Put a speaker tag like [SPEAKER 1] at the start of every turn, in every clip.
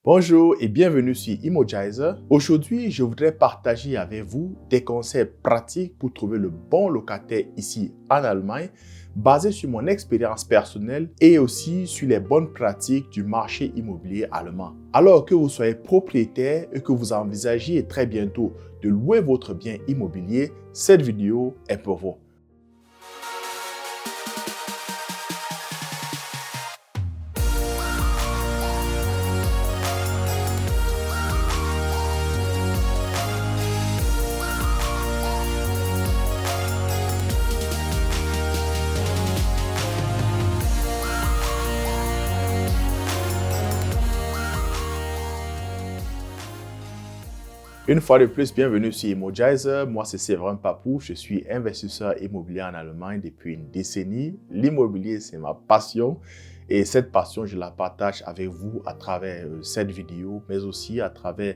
[SPEAKER 1] Bonjour et bienvenue sur Emojizer. Aujourd'hui, je voudrais partager avec vous des conseils pratiques pour trouver le bon locataire ici en Allemagne, basés sur mon expérience personnelle et aussi sur les bonnes pratiques du marché immobilier allemand. Alors que vous soyez propriétaire et que vous envisagez très bientôt de louer votre bien immobilier, cette vidéo est pour vous. Une fois de plus, bienvenue sur Emojizer. Moi, c'est Séverin Papou. Je suis investisseur immobilier en Allemagne depuis une décennie. L'immobilier, c'est ma passion. Et cette passion, je la partage avec vous à travers cette vidéo, mais aussi à travers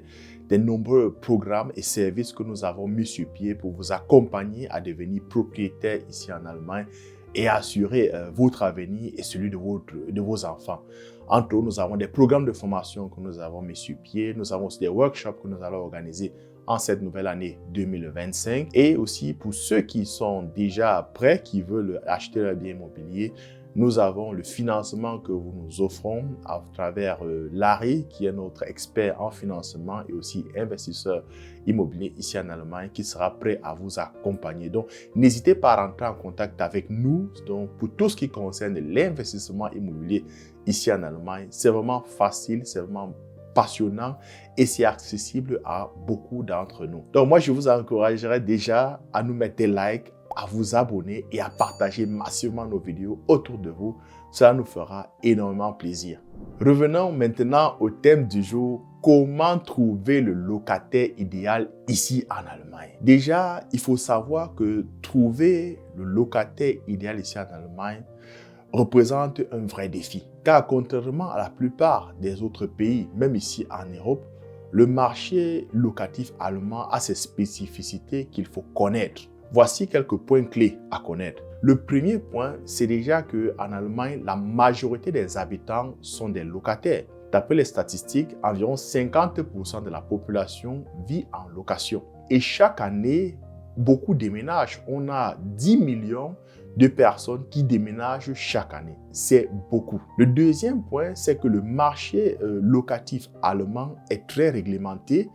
[SPEAKER 1] des nombreux programmes et services que nous avons mis sur pied pour vous accompagner à devenir propriétaire ici en Allemagne et assurer votre avenir et celui de vos enfants. Entre autres, nous avons des programmes de formation que nous avons mis sur pied. Nous avons aussi des workshops que nous allons organiser en cette nouvelle année 2025. Et aussi, pour ceux qui sont déjà prêts, qui veulent acheter leur bien immobilier, nous avons le financement que vous nous offrons à travers Larry, qui est notre expert en financement et aussi investisseur immobilier ici en Allemagne, qui sera prêt à vous accompagner. Donc, n'hésitez pas à rentrer en contact avec nous donc, pour tout ce qui concerne l'investissement immobilier ici en Allemagne. C'est vraiment facile, c'est vraiment passionnant et c'est accessible à beaucoup d'entre nous. Donc, moi, je vous encouragerais déjà à nous mettre des likes, à vous abonner et à partager massivement nos vidéos autour de vous. Cela nous fera énormément plaisir. Revenons maintenant au thème du jour. Comment trouver le locataire idéal ici en Allemagne? Déjà, il faut savoir que trouver le locataire idéal ici en Allemagne représente un vrai défi. Car contrairement à la plupart des autres pays, même ici en Europe, le marché locatif allemand a ses spécificités qu'il faut connaître. Voici quelques points clés à connaître. Le premier point, c'est déjà qu'en Allemagne, la majorité des habitants sont des locataires. D'après les statistiques, environ 50% de la population vit en location. Et chaque année, beaucoup déménagent. On a 10 millions de personnes qui déménagent chaque année. C'est beaucoup. Le deuxième point, c'est que le marché locatif allemand est très réglementé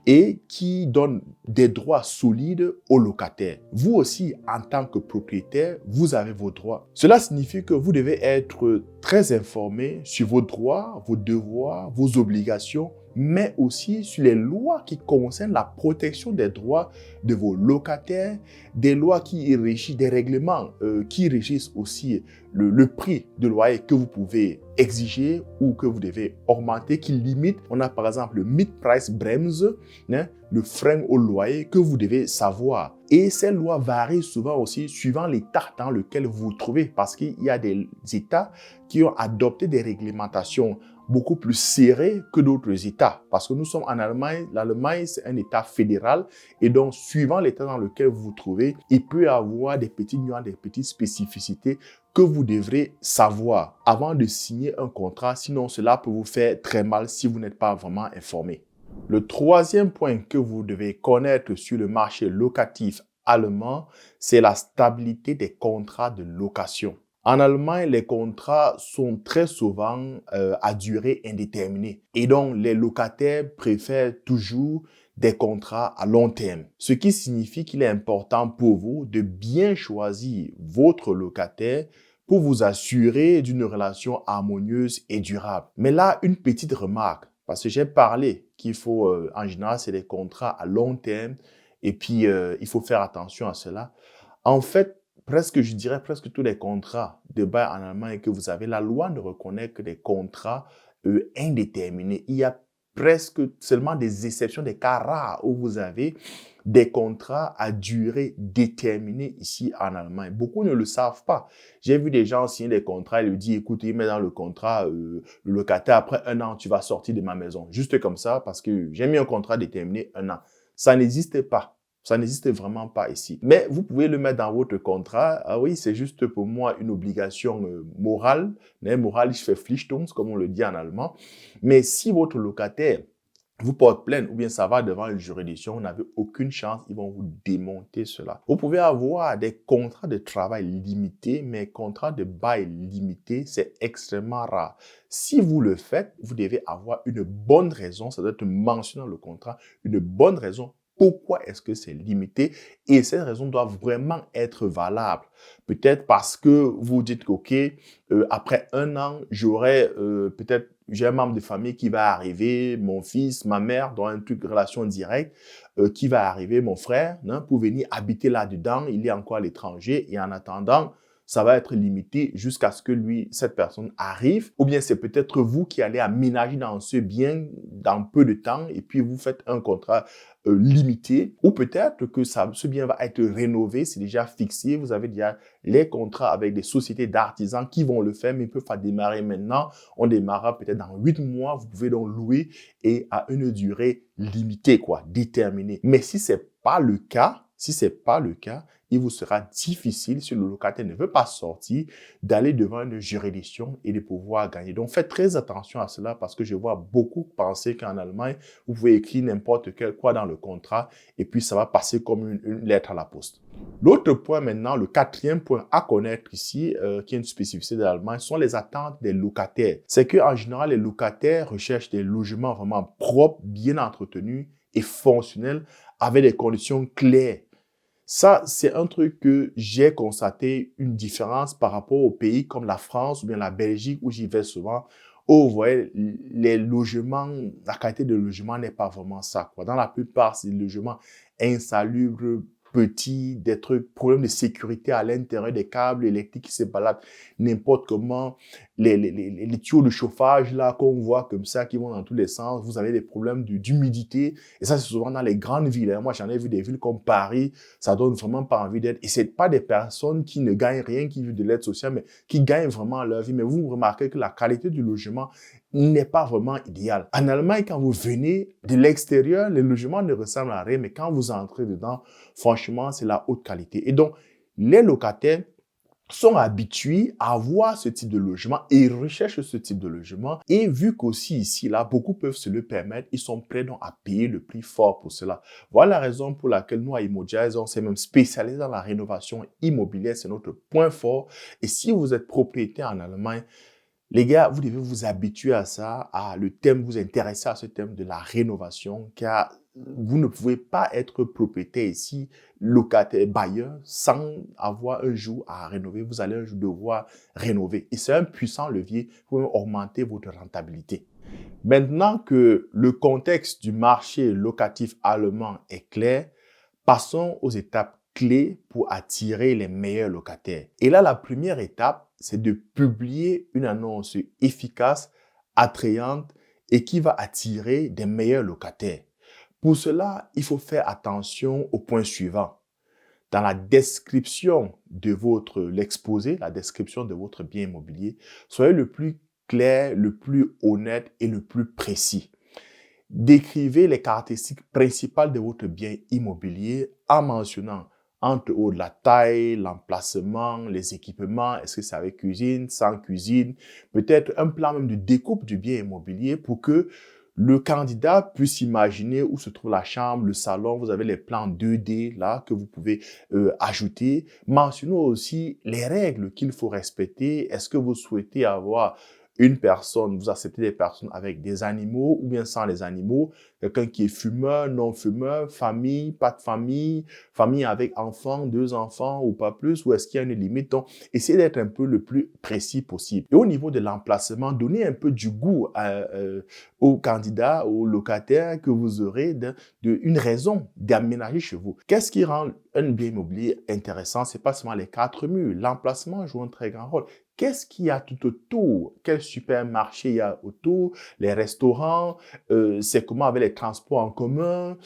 [SPEAKER 1] et qui donne des droits solides aux locataires. Vous aussi, en tant que propriétaire, vous avez vos droits. Cela signifie que vous devez être très informé sur vos droits, vos devoirs, vos obligations, mais aussi sur les lois qui concernent la protection des droits de vos locataires, des lois qui régissent, des règlements qui régissent aussi le prix de loyer que vous pouvez exiger ou que vous devez augmenter, qui limite. On a par exemple le Mietpreisbremse, le frein au loyer que vous devez savoir. Et ces lois varient souvent aussi suivant l'État dans lequel vous vous trouvez, parce qu'il y a des États qui ont adopté des réglementations beaucoup plus serrées que d'autres États. Parce que nous sommes en Allemagne, l'Allemagne c'est un État fédéral et donc suivant l'État dans lequel vous vous trouvez, il peut y avoir des petites nuances, des petites spécificités que vous devrez savoir avant de signer un contrat, sinon cela peut vous faire très mal si vous n'êtes pas vraiment informé. Le troisième point que vous devez connaître sur le marché locatif allemand, c'est la stabilité des contrats de location. En Allemagne, les contrats sont très souvent à durée indéterminée et donc les locataires préfèrent toujours des contrats à long terme. Ce qui signifie qu'il est important pour vous de bien choisir votre locataire pour vous assurer d'une relation harmonieuse et durable. Mais là, une petite remarque, parce que j'ai parlé qu'il faut, en général, c'est des contrats à long terme et puis il faut faire attention à cela. En fait, je dirais presque tous les contrats de bail en Allemagne que vous avez, la loi ne reconnaît que des contrats indéterminés. Il y a presque seulement des exceptions, des cas rares où vous avez des contrats à durée déterminée ici en Allemagne. Beaucoup ne le savent pas. J'ai vu des gens signer des contrats et lui dire, écoute, il met dans le contrat, le locataire, après 1 an, tu vas sortir de ma maison. Juste comme ça, parce que j'ai mis un contrat déterminé 1 an. Ça n'existe pas. Ça n'existe vraiment pas ici. Mais vous pouvez le mettre dans votre contrat. Ah oui, c'est juste pour moi une obligation morale. Mais morale, je fais Pflichtung, comme on le dit en allemand. Mais si votre locataire vous porte plainte ou bien ça va devant une juridiction, vous n'avez aucune chance, ils vont vous démonter cela. Vous pouvez avoir des contrats de travail limités, mais contrats de bail limités, c'est extrêmement rare. Si vous le faites, vous devez avoir une bonne raison, ça doit être mentionné dans le contrat, une bonne raison. Pourquoi est-ce que c'est limité? Et cette raison doit vraiment être valable. Peut-être parce que vous dites qu'ok, après un an, j'ai un membre de famille qui va arriver, mon fils, ma mère, dans un truc de relation directe, qui va arriver, mon frère, pour venir habiter là-dedans. Il est encore à l'étranger et en attendant, ça va être limité jusqu'à ce que cette personne arrive. Ou bien c'est peut-être vous qui allez aménager dans ce bien dans peu de temps et puis vous faites un contrat limité. Ou peut-être que ce bien va être rénové, c'est déjà fixé. Vous avez déjà les contrats avec des sociétés d'artisans qui vont le faire, mais ils peuvent pas démarrer maintenant. On démarrera peut-être dans 8 mois. Vous pouvez donc louer et à une durée limitée, déterminée. Mais si c'est pas le cas, il vous sera difficile, si le locataire ne veut pas sortir, d'aller devant une juridiction et de pouvoir gagner. Donc, faites très attention à cela parce que je vois beaucoup penser qu'en Allemagne, vous pouvez écrire n'importe quoi dans le contrat et puis ça va passer comme une lettre à la poste. L'autre point maintenant, le quatrième point à connaître ici, qui est une spécificité de l'Allemagne, sont les attentes des locataires. C'est qu'en général, les locataires recherchent des logements vraiment propres, bien entretenus et fonctionnels avec des conditions claires. Ça, c'est un truc que j'ai constaté une différence par rapport aux pays comme la France ou bien la Belgique où j'y vais souvent. Où vous voyez, les logements, la qualité de logement n'est pas vraiment ça, Dans la plupart, c'est des logements insalubres, petits, des trucs, problèmes de sécurité à l'intérieur des câbles électriques qui se baladent n'importe comment, les tuyaux de chauffage là qu'on voit comme ça qui vont dans tous les sens. Vous avez des problèmes d'humidité et ça c'est souvent dans les grandes villes. Moi j'en ai vu des villes comme Paris, ça donne vraiment pas envie d'être. Et c'est pas des personnes qui ne gagnent rien, qui vivent de l'aide sociale, mais qui gagnent vraiment leur vie. Mais vous remarquez que la qualité du logement n'est pas vraiment idéale. En Allemagne, quand vous venez de l'extérieur, les logements ne ressemblent à rien, mais quand vous entrez dedans, franchement, c'est la haute qualité. Et donc, les locataires sont habitués à avoir ce type de logement et recherchent ce type de logement. Et vu qu'aussi ici, là, beaucoup peuvent se le permettre, ils sont prêts donc à payer le prix fort pour cela. Voilà la raison pour laquelle nous, à Imogize, on s'est même spécialisé dans la rénovation immobilière. C'est notre point fort. Et si vous êtes propriétaire en Allemagne, les gars, vous devez vous habituer à ça, vous intéresser à ce thème de la rénovation, car vous ne pouvez pas être propriétaire ici, locataire, bailleur, sans avoir un jour à rénover. Vous allez un jour devoir rénover. Et c'est un puissant levier pour augmenter votre rentabilité. Maintenant que le contexte du marché locatif allemand est clair, passons aux étapes clés pour attirer les meilleurs locataires. Et là, la première étape, c'est de publier une annonce efficace, attrayante et qui va attirer des meilleurs locataires. Pour cela, il faut faire attention au point suivant. Dans la description de l'exposé, la description de votre bien immobilier, soyez le plus clair, le plus honnête et le plus précis. Décrivez les caractéristiques principales de votre bien immobilier en mentionnant entre autres la taille, l'emplacement, les équipements, est-ce que c'est avec cuisine, sans cuisine, peut-être un plan même de découpe du bien immobilier pour que le candidat puisse imaginer où se trouve la chambre, le salon. Vous avez les plans 2D là que vous pouvez ajouter. Mentionnez aussi les règles qu'il faut respecter. Est-ce que vous souhaitez avoir vous acceptez des personnes avec des animaux ou bien sans les animaux, quelqu'un qui est fumeur, non fumeur, famille, pas de famille, famille avec enfants, 2 enfants ou pas plus, ou est-ce qu'il y a une limite? Donc, essayez d'être un peu le plus précis possible. Et au niveau de l'emplacement, donnez un peu du goût aux candidats, aux locataires que vous aurez une raison d'aménager chez vous. Qu'est-ce qui rend un bien immobilier intéressant? C'est pas seulement les 4 murs. L'emplacement joue un très grand rôle. Qu'est-ce qu'il y a tout autour? Quel supermarché il y a autour? Les restaurants? C'est comment avec les transports en commun?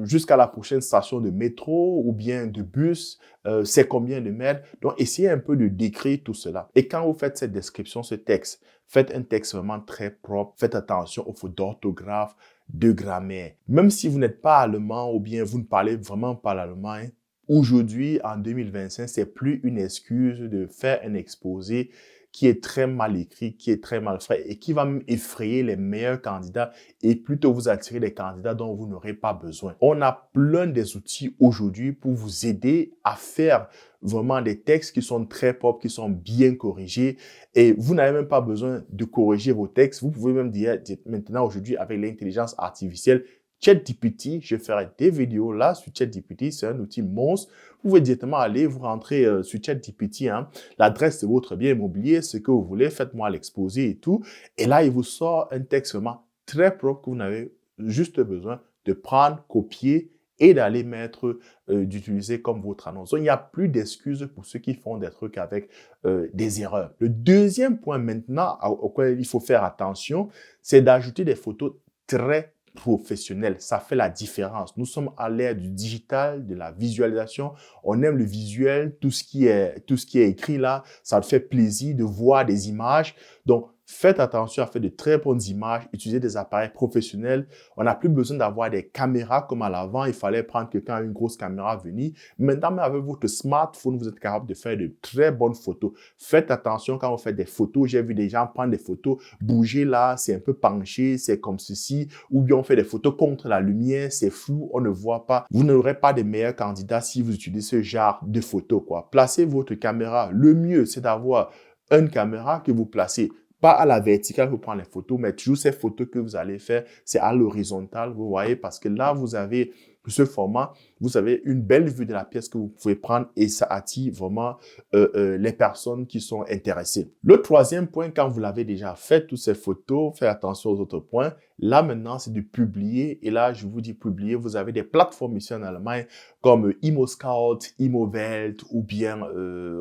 [SPEAKER 1] Jusqu'à la prochaine station de métro ou bien de bus? C'est combien de mètres? Donc, essayez un peu de décrire tout cela. Et quand vous faites cette description, ce texte, Faites un texte vraiment très propre. Faites attention aux fautes d'orthographe, de grammaire. Même si vous n'êtes pas allemand ou bien vous ne parlez vraiment pas l'allemand, hein, aujourd'hui, en 2025, c'est plus une excuse de faire un exposé qui est très mal écrit, qui est très mal fait et qui va même effrayer les meilleurs candidats et plutôt vous attirer des candidats dont vous n'aurez pas besoin. On a plein des outils aujourd'hui pour vous aider à faire vraiment des textes qui sont très propres, qui sont bien corrigés et vous n'avez même pas besoin de corriger vos textes. Vous pouvez même dire maintenant aujourd'hui avec l'intelligence artificielle, ChatGPT, je ferai des vidéos là sur ChatGPT, c'est un outil monstre. Vous pouvez directement aller, vous rentrez sur ChatGPT, hein, l'adresse de votre bien immobilier, ce que vous voulez, faites-moi l'exposé et tout. Et là, il vous sort un texte vraiment très propre que vous n'avez juste besoin de prendre, copier et d'aller mettre, d'utiliser comme votre annonce. Donc, il n'y a plus d'excuses pour ceux qui font des trucs avec des erreurs. Le deuxième point maintenant auquel il faut faire attention, c'est d'ajouter des photos très professionnel. Ça fait la différence. Nous sommes à l'ère du digital, de la visualisation. On aime le visuel, tout ce qui est écrit là. Ça te fait plaisir de voir des images. Donc, faites attention à faire de très bonnes images, utilisez des appareils professionnels. On n'a plus besoin d'avoir des caméras comme à l'avant. Il fallait prendre quelqu'un avec une grosse caméra venir. Maintenant, même avec votre smartphone, vous êtes capable de faire de très bonnes photos. Faites attention quand vous faites des photos. J'ai vu des gens prendre des photos, bouger là, c'est un peu penché, c'est comme ceci. Ou bien on fait des photos contre la lumière, c'est flou, on ne voit pas. Vous n'aurez pas de meilleurs candidats si vous utilisez ce genre de photos, quoi. Placez votre caméra. Le mieux, c'est d'avoir une caméra que vous placez pas à la verticale pour prendre les photos, mais toujours ces photos que vous allez faire, c'est à l'horizontale, vous voyez, parce que là, vous avez ce format, vous avez une belle vue de la pièce que vous pouvez prendre et ça attire vraiment les personnes qui sont intéressées. Le troisième point, quand vous l'avez déjà fait, toutes ces photos, faites attention aux autres points. Là, maintenant, c'est de publier. Et là, je vous dis publier. Vous avez des plateformes ici en Allemagne comme ImmoScout, ImmoWelt ou bien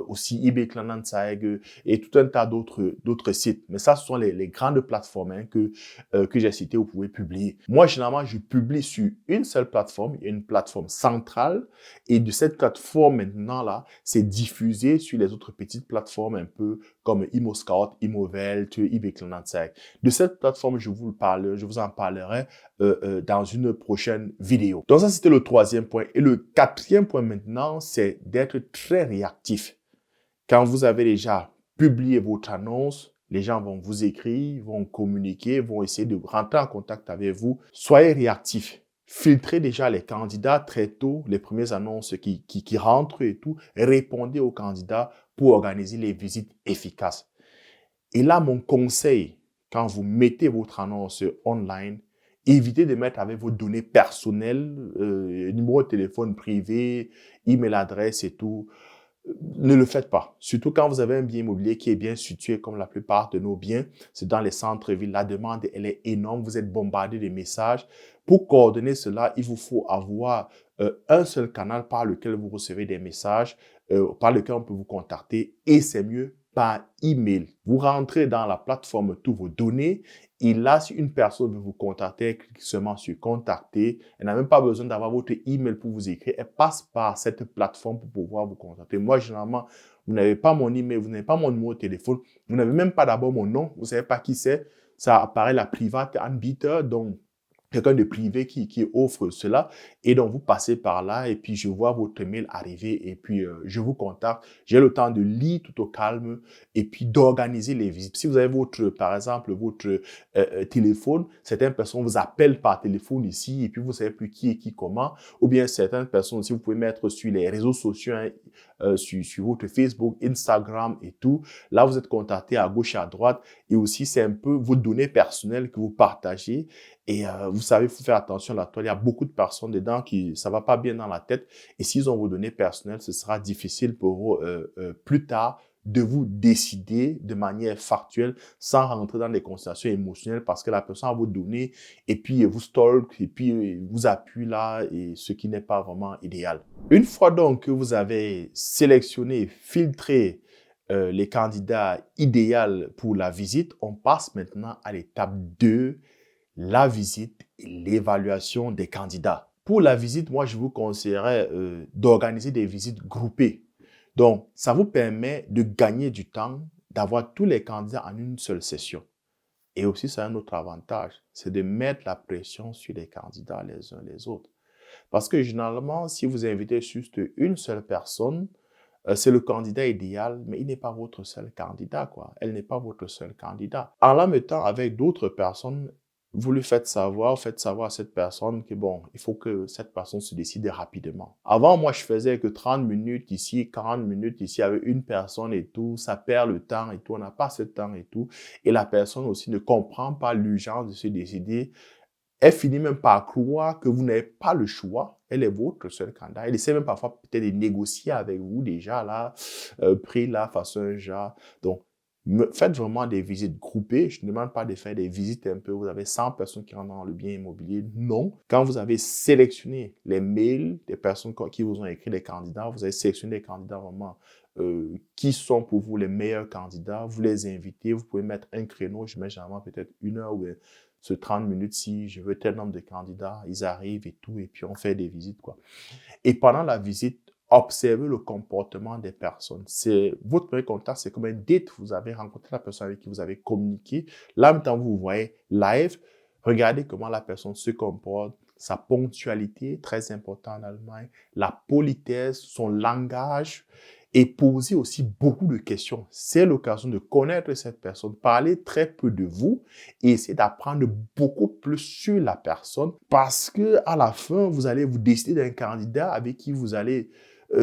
[SPEAKER 1] aussi eBay Kleinanzeigen et tout un tas d'autres sites. Mais ça, ce sont les grandes plateformes hein, que j'ai citées, vous pouvez publier. Moi, généralement, je publie sur une seule plateforme. Il y a une plateforme centrale et de cette plateforme maintenant là, c'est diffusé sur les autres petites plateformes un peu comme ImmoScout, ImmoWelt, eBay Kleinanzeigen. De cette plateforme, je vous en parlerai dans une prochaine vidéo. Donc ça, c'était le troisième point. Et le quatrième point maintenant, c'est d'être très réactif. Quand vous avez déjà publié votre annonce, les gens vont vous écrire, vont communiquer, vont essayer de rentrer en contact avec vous. Soyez réactif. Filtrez déjà les candidats très tôt, les premières annonces qui rentrent et tout. Répondez aux candidats pour organiser les visites efficaces. Et là, mon conseil, quand vous mettez votre annonce online, évitez de mettre avec vos données personnelles, numéro de téléphone privé, email adresse et tout. Ne le faites pas. Surtout quand vous avez un bien immobilier qui est bien situé, comme la plupart de nos biens, c'est dans les centres-villes. La demande, elle est énorme. Vous êtes bombardé de messages. Pour coordonner cela, il vous faut avoir un seul canal par lequel vous recevez des messages, par lequel on peut vous contacter et c'est mieux par email. Vous rentrez dans la plateforme tous vos données et là, si une personne veut vous contacter, cliquez seulement sur contacter. Elle n'a même pas besoin d'avoir votre email pour vous écrire. Elle passe par cette plateforme pour pouvoir vous contacter. Moi, généralement, vous n'avez pas mon email, vous n'avez pas mon numéro de téléphone, vous n'avez même pas d'abord mon nom, vous ne savez pas qui c'est. Ça apparaît la private Anbieter, donc quelqu'un de privé qui offre cela et donc vous passez par là et puis je vois votre mail arriver et puis je vous contacte. J'ai le temps de lire tout au calme et puis d'organiser les visites. Si vous avez par exemple, votre téléphone, certaines personnes vous appellent par téléphone ici et puis vous savez plus qui est qui comment ou bien certaines personnes aussi vous pouvez mettre sur les réseaux sociaux, hein, sur votre Facebook, Instagram et tout. Là, vous êtes contacté à gauche et à droite et aussi c'est un peu vos données personnelles que vous partagez. Et vous savez, il faut faire attention là-dessus. Il y a beaucoup de personnes dedans qui ça va pas bien dans la tête. Et s'ils ont vos données personnelles, ce sera difficile pour vous plus tard de vous décider de manière factuelle sans rentrer dans des considérations émotionnelles parce que la personne a vos données et puis vous stalk et puis vous appuie là et ce qui n'est pas vraiment idéal. Une fois donc que vous avez sélectionné, filtré les candidats idéaux pour la visite, on passe maintenant à l'étape 2, la visite et l'évaluation des candidats. Pour la visite, moi, je vous conseillerais d'organiser des visites groupées. Donc, ça vous permet de gagner du temps, d'avoir tous les candidats en une seule session. Et aussi, c'est un autre avantage, c'est de mettre la pression sur les candidats les uns les autres. Parce que généralement, si vous invitez juste une seule personne, c'est le candidat idéal, mais il n'est pas votre seul candidat, quoi. Elle n'est pas votre seul candidat. En la mettant avec d'autres personnes, vous lui faites savoir à cette personne que bon, il faut que cette personne se décide rapidement. Avant, moi, je faisais que 30 minutes ici, 40 minutes ici avec une personne et tout, ça perd le temps et tout, on n'a pas ce temps et tout. Et la personne aussi ne comprend pas l'urgence de se décider. Elle finit même par croire que vous n'avez pas le choix. Elle est votre seul candidat. Elle essaie même parfois peut-être de négocier avec vous déjà là, prix là, façon genre. Donc, faites vraiment des visites groupées. Je ne demande pas de faire des visites un peu. Vous avez 100 personnes qui rentrent dans le bien immobilier. Non. Quand vous avez sélectionné les mails des personnes qui vous ont écrit les candidats, vous avez sélectionné les candidats vraiment qui sont pour vous les meilleurs candidats. Vous les invitez. Vous pouvez mettre un créneau. Je mets généralement peut-être 1 heure ou ce 30 minutes, si je veux tel nombre de candidats, ils arrivent et tout, et puis on fait des visites, quoi. Et pendant la visite, observez le comportement des personnes. C'est votre premier contact, c'est comme un date. Vous avez rencontré la personne avec qui vous avez communiqué. Là, maintenant, vous voyez live. Regardez comment la personne se comporte, sa ponctualité, très important en Allemagne, la politesse, son langage, et poser aussi beaucoup de questions. C'est l'occasion de connaître cette personne, parler très peu de vous et essayer d'apprendre beaucoup plus sur la personne parce que à la fin, vous allez vous décider d'un candidat avec qui vous allez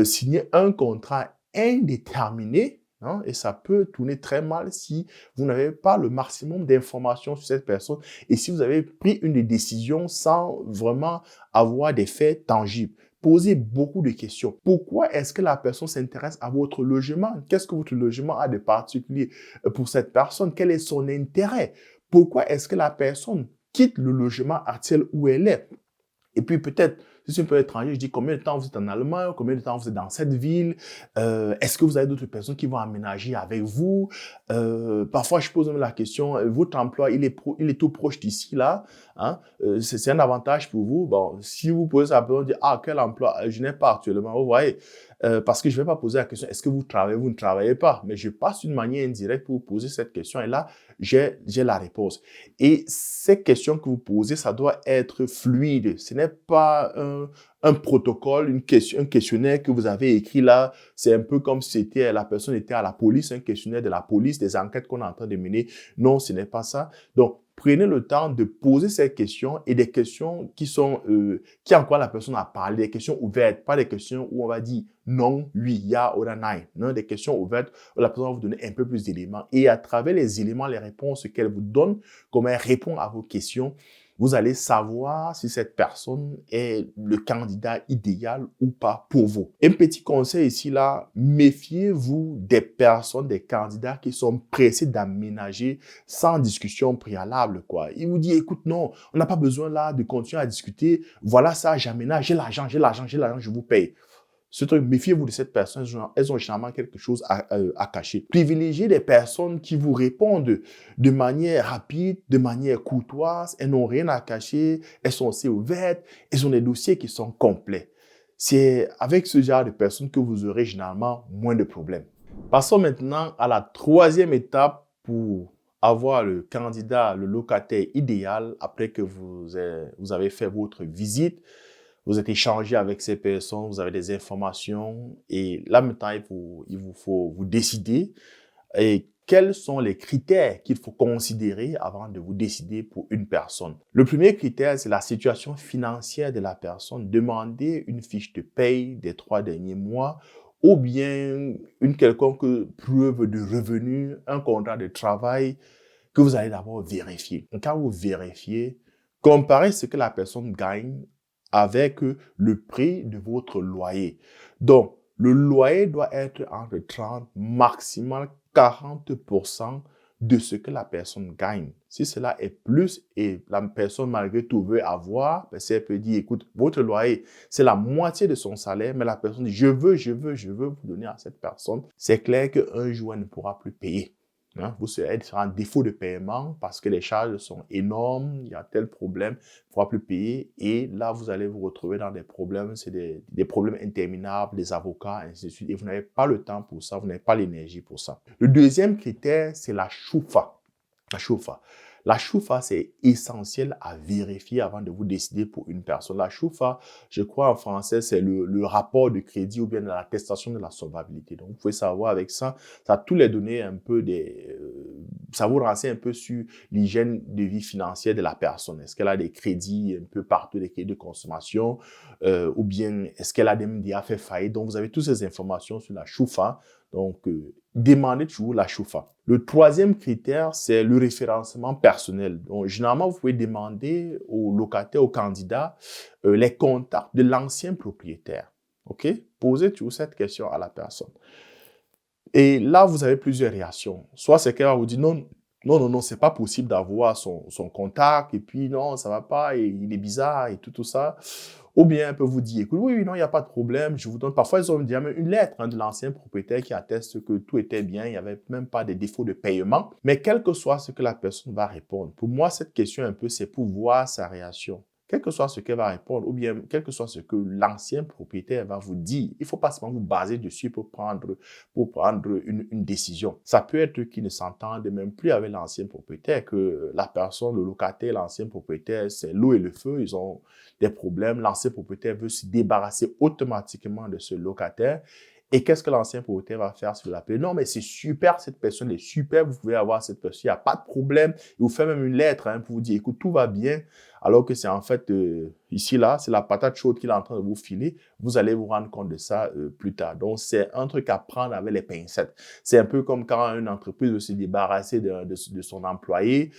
[SPEAKER 1] signer un contrat indéterminé, hein, et ça peut tourner très mal si vous n'avez pas le maximum d'informations sur cette personne et si vous avez pris une décision sans vraiment avoir des faits tangibles. Posez beaucoup de questions. Pourquoi est-ce que la personne s'intéresse à votre logement? Qu'est-ce que votre logement a de particulier pour cette personne? Quel est son intérêt? Pourquoi est-ce que la personne quitte le logement actuel où elle est? Et puis peut-être, si c'est un peu étranger, je dis combien de temps vous êtes en Allemagne, combien de temps vous êtes dans cette ville, est-ce que vous avez d'autres personnes qui vont aménager avec vous? Parfois, je pose même la question, votre emploi, il est tout proche d'ici, là, hein? C'est un avantage pour vous. Bon, si vous posez ça, on dit, ah, quel emploi? Je n'ai pas actuellement, vous voyez. Parce que je ne vais pas poser la question, est-ce que vous travaillez, vous ne travaillez pas? Mais je passe d'une manière indirecte pour vous poser cette question et là, j'ai la réponse. Et ces questions que vous posez, ça doit être fluide. Ce n'est pas un protocole, un questionnaire que vous avez écrit là. C'est un peu comme si la personne était à la police, un questionnaire de la police, des enquêtes qu'on est en train de mener. Non, ce n'est pas ça. Donc, prenez le temps de poser ces questions et des questions qui encouragent la personne à parler, des questions ouvertes, pas des questions où on va dire non, oui, ya ou nein. Non, des questions ouvertes où la personne va vous donner un peu plus d'éléments. Et à travers les éléments, les réponses qu'elle vous donne, comment elle répond à vos questions, vous allez savoir si cette personne est le candidat idéal ou pas pour vous. Un petit conseil ici, là, méfiez-vous des personnes, des candidats qui sont pressés d'aménager sans discussion préalable, quoi. Il vous dit, écoute, non, on n'a pas besoin là de continuer à discuter. Voilà ça, j'aménage, j'ai l'argent, je vous paye. Ce truc, méfiez-vous de cette personne, elles ont généralement quelque chose à cacher. Privilégiez les personnes qui vous répondent de manière rapide, de manière courtoise, elles n'ont rien à cacher, elles sont assez ouvertes, elles ont des dossiers qui sont complets. C'est avec ce genre de personnes que vous aurez généralement moins de problèmes. Passons maintenant à la troisième étape pour avoir le candidat, le locataire idéal après que vous avez fait votre visite. Vous êtes échangé avec ces personnes, vous avez des informations et là maintenant, il vous faut vous décider et quels sont les critères qu'il faut considérer avant de vous décider pour une personne. Le premier critère, c'est la situation financière de la personne. Demandez une fiche de paye des 3 derniers mois ou bien une quelconque preuve de revenu, un contrat de travail que vous allez d'abord vérifier. Quand vous vérifiez, comparez ce que la personne gagne avec le prix de votre loyer. Donc, le loyer doit être entre 30, maximal 40% de ce que la personne gagne. Si cela est plus et la personne malgré tout veut avoir, elle peut dire, écoute, votre loyer, c'est la moitié de son salaire, mais la personne dit, je veux vous donner à cette personne. C'est clair qu'un jour, elle ne pourra plus payer. Hein, vous serez en défaut de paiement parce que les charges sont énormes, il y a tel problème, il ne faudra plus payer. Et là, vous allez vous retrouver dans des problèmes, c'est des problèmes interminables, des avocats, ainsi de suite. Et vous n'avez pas le temps pour ça, vous n'avez pas l'énergie pour ça. Le deuxième critère, c'est la choufa. La choufa. La choufa, c'est essentiel à vérifier avant de vous décider pour une personne. La choufa, je crois en français, c'est le rapport de crédit ou bien l'attestation de la solvabilité. Donc, vous pouvez savoir avec ça, ça a tous les données un peu ça vous renseigne un peu sur l'hygiène de vie financière de la personne. Est-ce qu'elle a des crédits un peu partout, des crédits de consommation, ou bien est-ce qu'elle a déjà fait faillite? Donc, vous avez toutes ces informations sur la choufa. Donc, demandez toujours la choufa. Le troisième critère, c'est le référencement personnel. Donc, généralement, vous pouvez demander aux locataires, aux candidats, les contacts de l'ancien propriétaire. OK? Posez toujours cette question à la personne. Et là, vous avez plusieurs réactions. Soit c'est qu'elle va vous dire non, c'est pas possible d'avoir son contact, et puis non, ça va pas, et il est bizarre, et tout ça. Ou bien elle peut vous dire, écoute, oui, non, il n'y a pas de problème, je vous donne. Parfois, ils ont même une lettre de l'ancien propriétaire qui atteste que tout était bien, il n'y avait même pas de défaut de paiement. Mais quel que soit ce que la personne va répondre, pour moi, cette question un peu, c'est pour voir sa réaction. Quel que soit ce qu'elle va répondre, ou bien quel que soit ce que l'ancien propriétaire va vous dire, il ne faut pas seulement vous baser dessus pour prendre une décision. Ça peut être qu'ils ne s'entendent même plus avec l'ancien propriétaire, que la personne, le locataire, l'ancien propriétaire, c'est l'eau et le feu, ils ont des problèmes. L'ancien propriétaire veut se débarrasser automatiquement de ce locataire. Et qu'est-ce que l'ancien propriétaire va faire si vous l'appelez? Non, mais c'est super, cette personne est super, vous pouvez avoir cette personne, il n'y a pas de problème. Il vous fait même une lettre pour vous dire, écoute, tout va bien, alors que c'est en fait, ici, là, c'est la patate chaude qu'il est en train de vous filer. Vous allez vous rendre compte de ça plus tard. Donc, c'est un truc à prendre avec les pincettes. C'est un peu comme quand une entreprise veut se débarrasser de son employé.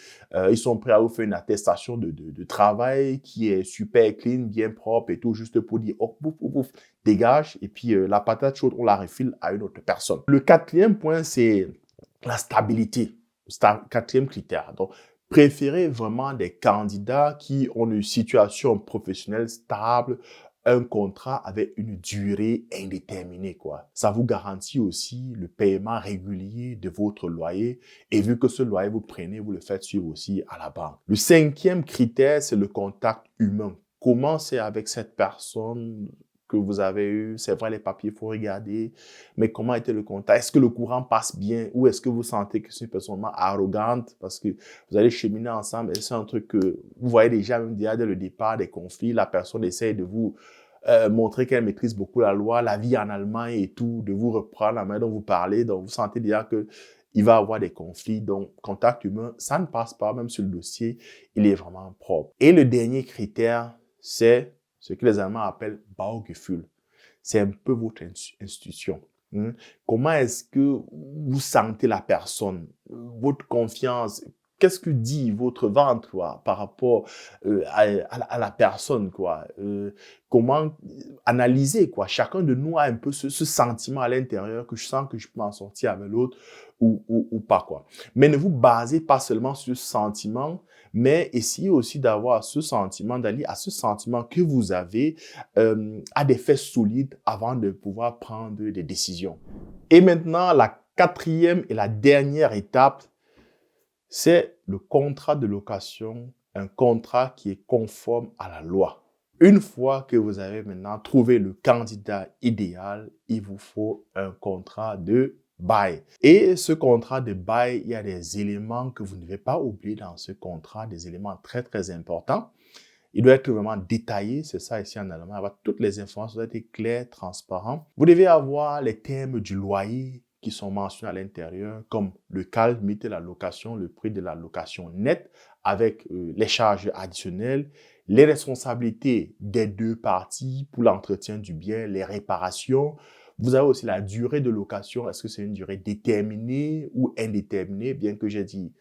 [SPEAKER 1] Ils sont prêts à vous faire une attestation de travail qui est super clean, bien propre et tout, juste pour dire, oh, pouf, pouf, pouf, dégage. Et puis, la patate chaude, on la refile à une autre personne. Le quatrième point, c'est la stabilité. Quatrième critère. Donc, préférez vraiment des candidats qui ont une situation professionnelle stable, un contrat avec une durée indéterminée, quoi. Ça vous garantit aussi le paiement régulier de votre loyer. Et vu que ce loyer vous prenez, vous le faites suivre aussi à la banque. Le cinquième critère, c'est le contact humain. Comment c'est avec cette personne que vous avez eu? C'est vrai, les papiers, il faut regarder. Mais comment était le contact? Est-ce que le courant passe bien? Ou est-ce que vous sentez que c'est une personne arrogante parce que vous allez cheminer ensemble? Et c'est un truc que vous voyez déjà, même déjà dès le départ des conflits, la personne essaie de vous montrer qu'elle maîtrise beaucoup la loi, la vie en Allemagne et tout, de vous reprendre la main dont vous parlez. Donc, vous sentez déjà que il va y avoir des conflits. Donc, contact humain, ça ne passe pas, même sur le dossier, il est vraiment propre. Et le dernier critère, c'est ce que les Allemands appellent Baugefühl. C'est un peu votre institution. Comment est-ce que vous sentez la personne, votre confiance? Qu'est-ce que dit votre ventre, quoi, par rapport à la personne, quoi? Comment analyser, quoi? Chacun de nous a un peu ce sentiment à l'intérieur que je sens que je peux m'en sortir avec l'autre ou pas, quoi. Mais ne vous basez pas seulement sur ce sentiment, mais essayez aussi d'avoir ce sentiment, d'aller à ce sentiment que vous avez à des faits solides avant de pouvoir prendre des décisions. Et maintenant, la quatrième et la dernière étape, c'est le contrat de location, un contrat qui est conforme à la loi. Une fois que vous avez maintenant trouvé le candidat idéal, il vous faut un contrat de bail. Et ce contrat de bail, il y a des éléments que vous ne devez pas oublier dans ce contrat, des éléments très, très importants. Il doit être vraiment détaillé, c'est ça ici en allemand. Avoir toutes les informations doivent être claires, transparentes. Vous devez avoir les termes du loyer qui sont mentionnés à l'intérieur, comme le calme, la location, le prix de la location nette, avec les charges additionnelles, les responsabilités des deux parties pour l'entretien du bien, les réparations. Vous avez aussi la durée de location. Est-ce que c'est une durée déterminée ou indéterminée? Bien que j'ai dit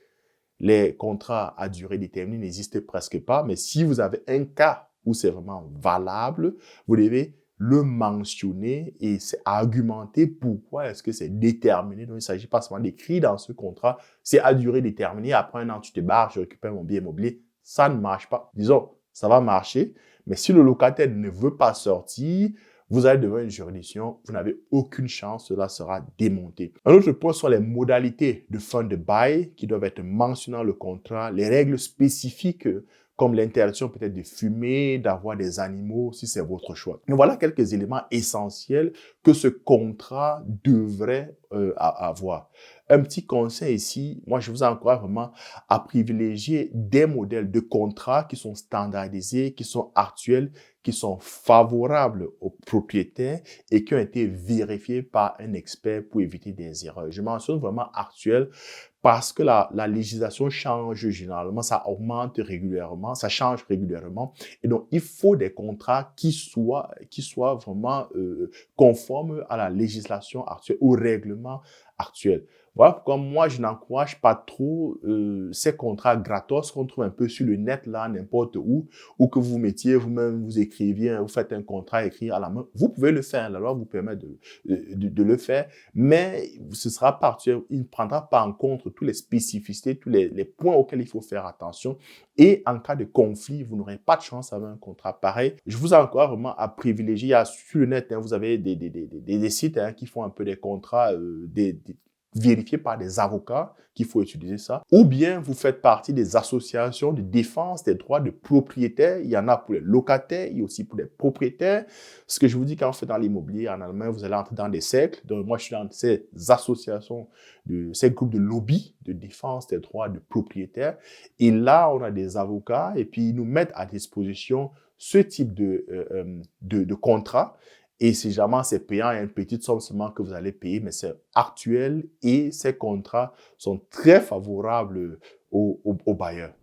[SPEAKER 1] les contrats à durée déterminée n'existent presque pas, mais si vous avez un cas où c'est vraiment valable, vous devez le mentionner et c'est argumenter pourquoi est-ce que c'est déterminé. Donc, il ne s'agit pas seulement d'écrire dans ce contrat, c'est à durée déterminée, après un an, tu te barres, je récupère mon bien immobilier. Ça ne marche pas. Disons, ça va marcher, mais si le locataire ne veut pas sortir, vous allez devant une juridiction, vous n'avez aucune chance, cela sera démonté. Un autre point sont les modalités de fin de bail qui doivent être mentionnées dans le contrat, les règles spécifiques comme l'interdiction peut-être de fumer, d'avoir des animaux, si c'est votre choix. Mais voilà quelques éléments essentiels que ce contrat devrait avoir. Un petit conseil ici, moi je vous encourage vraiment à privilégier des modèles de contrats qui sont standardisés, qui sont actuels, qui sont favorables aux propriétaires et qui ont été vérifiés par un expert pour éviter des erreurs. Je mentionne vraiment actuel parce que la législation change généralement, ça augmente régulièrement, ça change régulièrement. Et donc, il faut des contrats qui soient vraiment conformes à la législation actuelle, au règlement actuel. Voilà pourquoi moi, je n'encourage pas trop ces contrats gratos qu'on trouve un peu sur le net, là, n'importe où, ou que vous mettiez vous-même, vous écriviez, vous faites un contrat écrit à la main. Vous pouvez le faire, la loi vous permet de le faire, mais ce sera partiel, il ne prendra pas en compte toutes les spécificités, tous les points auxquels il faut faire attention. Et en cas de conflit, vous n'aurez pas de chance d'avoir un contrat pareil. Je vous encourage vraiment à privilégier, sur le net, vous avez des sites qui font un peu des contrats, vérifié par des avocats qu'il faut utiliser ça. Ou bien vous faites partie des associations de défense des droits de propriétaires. Il y en a pour les locataires, il y a aussi pour les propriétaires. Ce que je vous dis, quand vous faites dans l'immobilier en Allemagne, vous allez entrer dans des cercles. Donc moi, je suis dans ces associations, ces groupes de lobby de défense des droits de propriétaires. Et là, on a des avocats et puis ils nous mettent à disposition ce type de contrat. Et si jamais c'est payant, il y a une petite somme seulement que vous allez payer, mais c'est actuel et ces contrats sont très favorables aux bailleurs.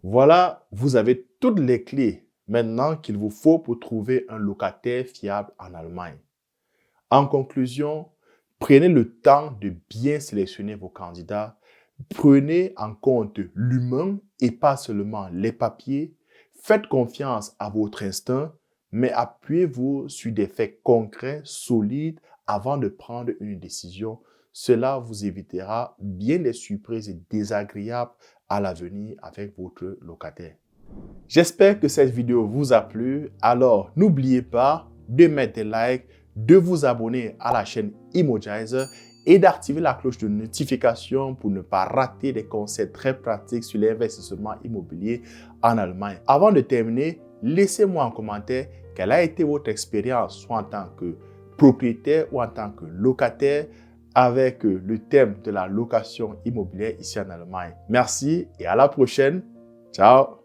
[SPEAKER 1] Voilà, vous avez toutes les clés maintenant qu'il vous faut pour trouver un locataire fiable en Allemagne. En conclusion, prenez le temps de bien sélectionner vos candidats. Prenez en compte l'humain et pas seulement les papiers. Faites confiance à votre instinct, mais appuyez-vous sur des faits concrets, solides, avant de prendre une décision. Cela vous évitera bien des surprises désagréables à l'avenir avec votre locataire. J'espère que cette vidéo vous a plu. Alors, n'oubliez pas de mettre des likes, de vous abonner à la chaîne Immogizer et d'activer la cloche de notification pour ne pas rater des conseils très pratiques sur l'investissement immobilier en Allemagne. Avant de terminer, laissez-moi en commentaire quelle a été votre expérience, soit en tant que propriétaire ou en tant que locataire, avec le thème de la location immobilière ici en Allemagne. Merci et à la prochaine. Ciao!